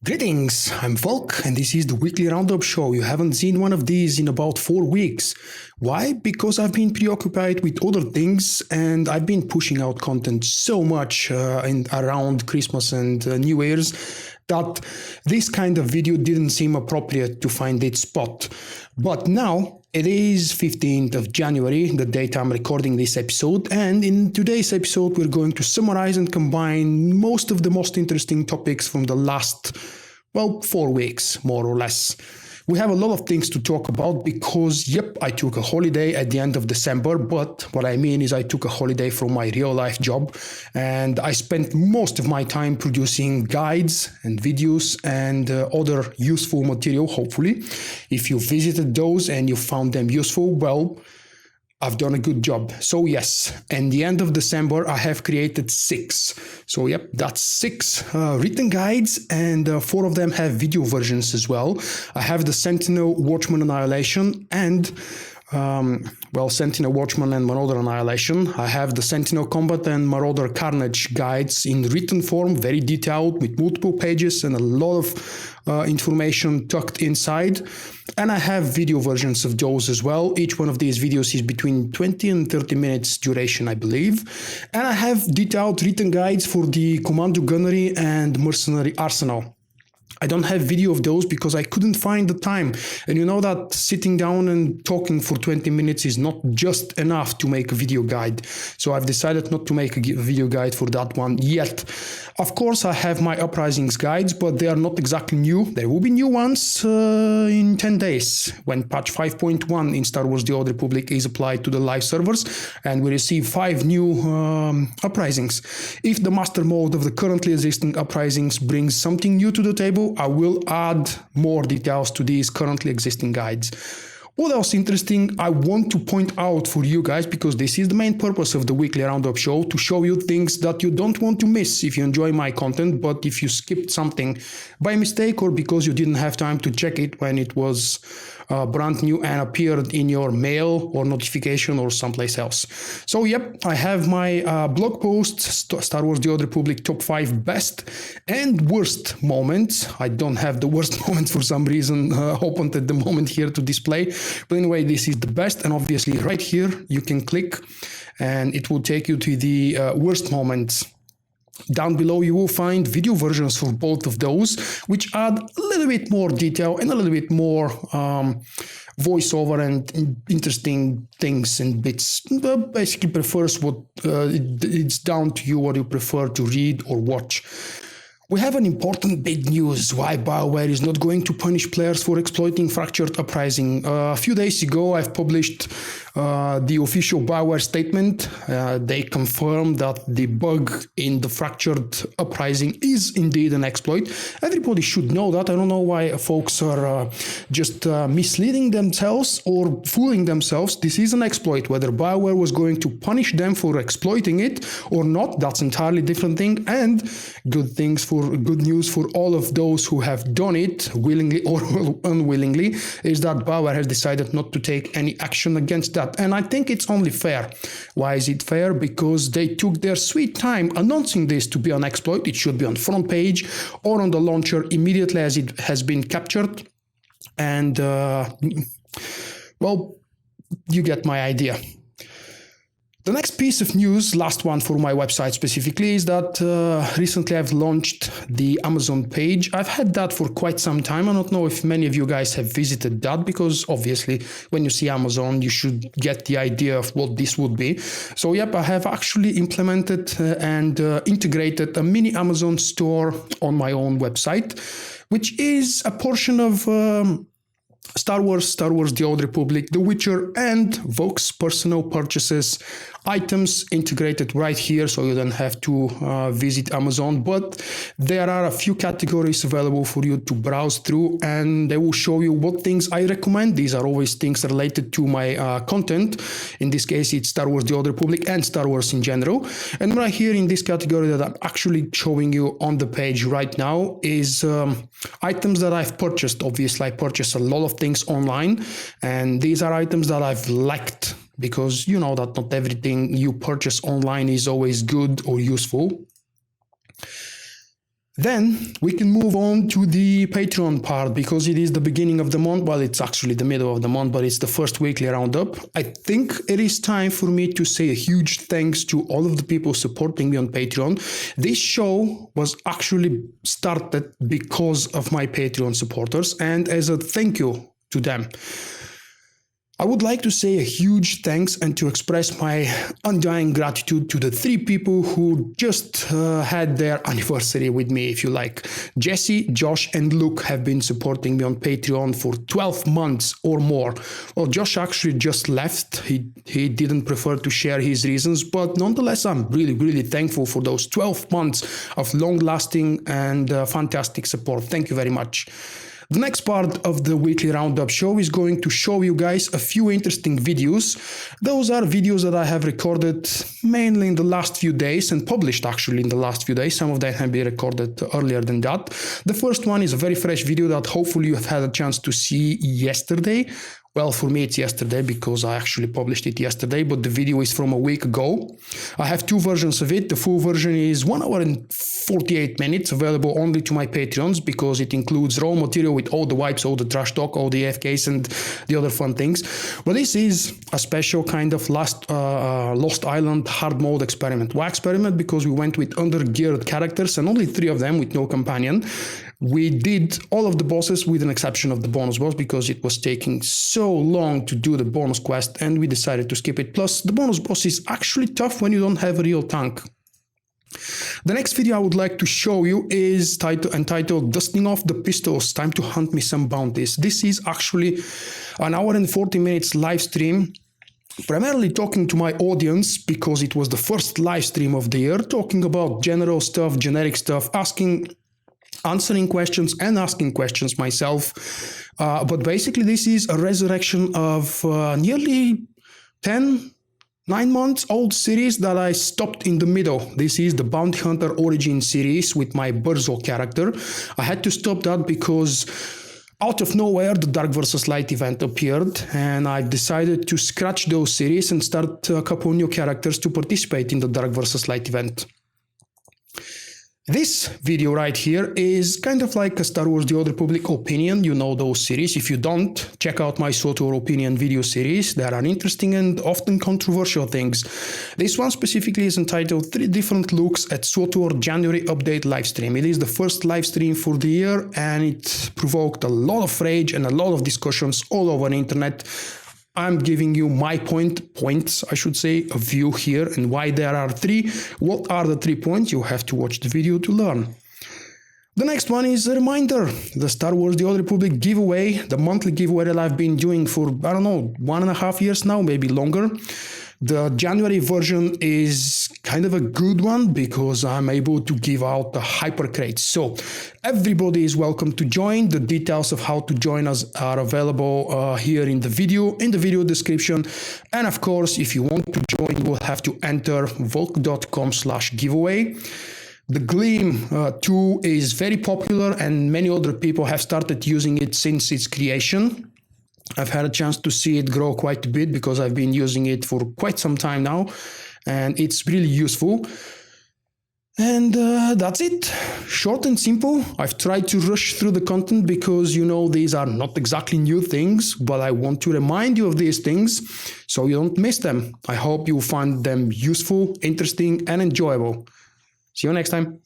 Greetings, I'm Vulkk, and this is the Weekly Roundup show. You haven't seen one of these in about 4 weeks. Why? Because I've been preoccupied with other things, and I've been pushing out content so much around Christmas and New Year's that this kind of video didn't seem appropriate to find its spot. But now, it is 15th of January, the date I'm recording this episode, and in today's episode we're going to summarize and combine most of the most interesting topics from the last, 4 weeks, more or less. We have a lot of things to talk about because, I took a holiday at the end of December, but what I mean is I took a holiday from my real-life job, and I spent most of my time producing guides and videos and other useful material, hopefully. If you visited those and you found them useful, well, I've done a good job. So yes, at the end of December, I have created 6. So that's 6 written guides, and 4 of them have video versions as well. I have the Sentinel, Watchman Annihilation, and Sentinel, Watchman, and Marauder Annihilation. I have the Sentinel Combat and Marauder Carnage guides in written form, very detailed, with multiple pages and a lot of information tucked inside. And I have video versions of those as well. Each one of these videos is between 20 and 30 minutes duration, I believe. And I have detailed written guides for the Commando Gunnery and Mercenary Arsenal. I don't have video of those because I couldn't find the time. And you know that sitting down and talking for 20 minutes is not just enough to make a video guide. So I've decided not to make a video guide for that one yet. Of course, I have my Uprisings guides, but they are not exactly new. There will be new ones in 10 days when patch 5.1 in Star Wars The Old Republic is applied to the live servers and we receive 5 new Uprisings. If the master mode of the currently existing Uprisings brings something new to the table, I will add more details to these currently existing guides. What else interesting I want to point out for you guys, because this is the main purpose of the Weekly Roundup show, to show you things that you don't want to miss if you enjoy my content, but if you skipped something by mistake or because you didn't have time to check it when it was brand new and appeared in your mail or notification or someplace else. So I have my blog post, Star Wars The Old Republic top 5 best and worst moments. I don't have the worst moments for some reason opened at the moment here to display. But anyway, this is the best, and obviously right here you can click and it will take you to the worst moments. Down below you will find video versions for both of those, which add a little bit more detail and a little bit more voiceover and interesting things and bits. Basically prefers what it's down to you what you prefer to read or watch. We have an important big news why BioWare is not going to punish players for exploiting Fractured Uprising. A few days ago I've published the official BioWare statement. They confirm that the bug in the Fractured Uprising is indeed an exploit. Everybody should know that. I don't know why folks are just misleading themselves or fooling themselves. This is an exploit. Whether BioWare was going to punish them for exploiting it or not, that's entirely different thing. And good news for all of those who have done it, willingly or unwillingly, is that BioWare has decided not to take any action against that. And I think it's only fair. Why is it fair? Because they took their sweet time announcing this to be an exploit. It should be on front page or on the launcher immediately as it has been captured. And, you get my idea. The next piece of news, last one for my website specifically, is that recently I've launched the Amazon page. I've had that for quite some time. I don't know if many of you guys have visited that, because obviously when you see Amazon, you should get the idea of what this would be. So I have actually implemented and integrated a mini Amazon store on my own website, which is a portion of Star Wars, The Old Republic, The Witcher, and Vulkk's personal purchases, items integrated right here, so you don't have to visit Amazon. But there are a few categories available for you to browse through, and they will show you what things I recommend. These are always things related to my content. In this case, it's Star Wars, The Old Republic, and Star Wars in general. And right here in this category that I'm actually showing you on the page right now is items that I've purchased. Obviously, I purchased a lot of things online, and these are items that I've liked, because you know that not everything you purchase online is always good or useful. Then we can move on to the Patreon part because it is the beginning of the month. Well, it's actually the middle of the month, but it's the first weekly roundup. I think it is time for me to say a huge thanks to all of the people supporting me on Patreon. This show was actually started because of my Patreon supporters, and as a thank you to them, I would like to say a huge thanks and to express my undying gratitude to the 3 people who just had their anniversary with me, if you like. Jesse, Josh, and Luke have been supporting me on Patreon for 12 months or more. Well, Josh actually just left. He didn't prefer to share his reasons, but nonetheless, I'm really thankful for those 12 months of long-lasting and fantastic support. Thank you very much. The next part of the weekly roundup show is going to show you guys a few interesting videos. Those are videos that I have recorded mainly in the last few days and published actually in the last few days. Some of them have been recorded earlier than that. The first one is a very fresh video that hopefully you have had a chance to see yesterday. Well, for me, it's yesterday because I actually published it yesterday, but the video is from a week ago. I have 2 versions of it. The full version is 1 hour and 48 minutes, available only to my Patreons because it includes raw material with all the wipes, all the trash talk, all the AFKs, and the other fun things. But this is a special kind of Lost Island hard mode experiment. Why experiment? Because we went with under-geared characters and only 3 of them with no companion. We did all of the bosses with an exception of the bonus boss because it was taking so long to do the bonus quest and we decided to skip it. Plus, the bonus boss is actually tough when you don't have a real tank. The next video I would like to show you is entitled Dusting Off the Pistols, Time to Hunt Me Some Bounties. This is actually an hour and 40 minutes live stream, primarily talking to my audience because it was the first live stream of the year, talking about general stuff, generic stuff, answering questions and asking questions myself. But basically this is a resurrection of nearly 9 months old series that I stopped in the middle. This is the Bounty Hunter Origin series with my Burzo character. I had to stop that because out of nowhere the Dark vs. Light event appeared and I decided to scratch those series and start a couple new characters to participate in the Dark vs. Light event. This video right here is kind of like a Star Wars The Old Republic opinion. You know those series. If you don't, check out my SWTOR opinion video series. There are interesting and often controversial things. This one specifically is entitled 3 different looks at SWTOR January update livestream. It is the first live stream for the year and it provoked a lot of rage and a lot of discussions all over the internet. I'm giving you my points, I should say, of view here and why there are 3. What are the 3 points? You have to watch the video to learn. The next one is a reminder, the Star Wars The Old Republic giveaway, the monthly giveaway that I've been doing for, I don't know, 1.5 years now, maybe longer. The January version is kind of a good one because I'm able to give out the HYPERCRATE. So everybody is welcome to join. The details of how to join us are available here in the video description. And of course, if you want to join, you will have to enter vulkk.com/giveaway. The Gleam tool is very popular and many other people have started using it since its creation. I've had a chance to see it grow quite a bit because I've been using it for quite some time now and it's really useful. And that's it. Short and simple. I've tried to rush through the content because, you know, these are not exactly new things, but I want to remind you of these things so you don't miss them. I hope you find them useful, interesting, and enjoyable. See you next time.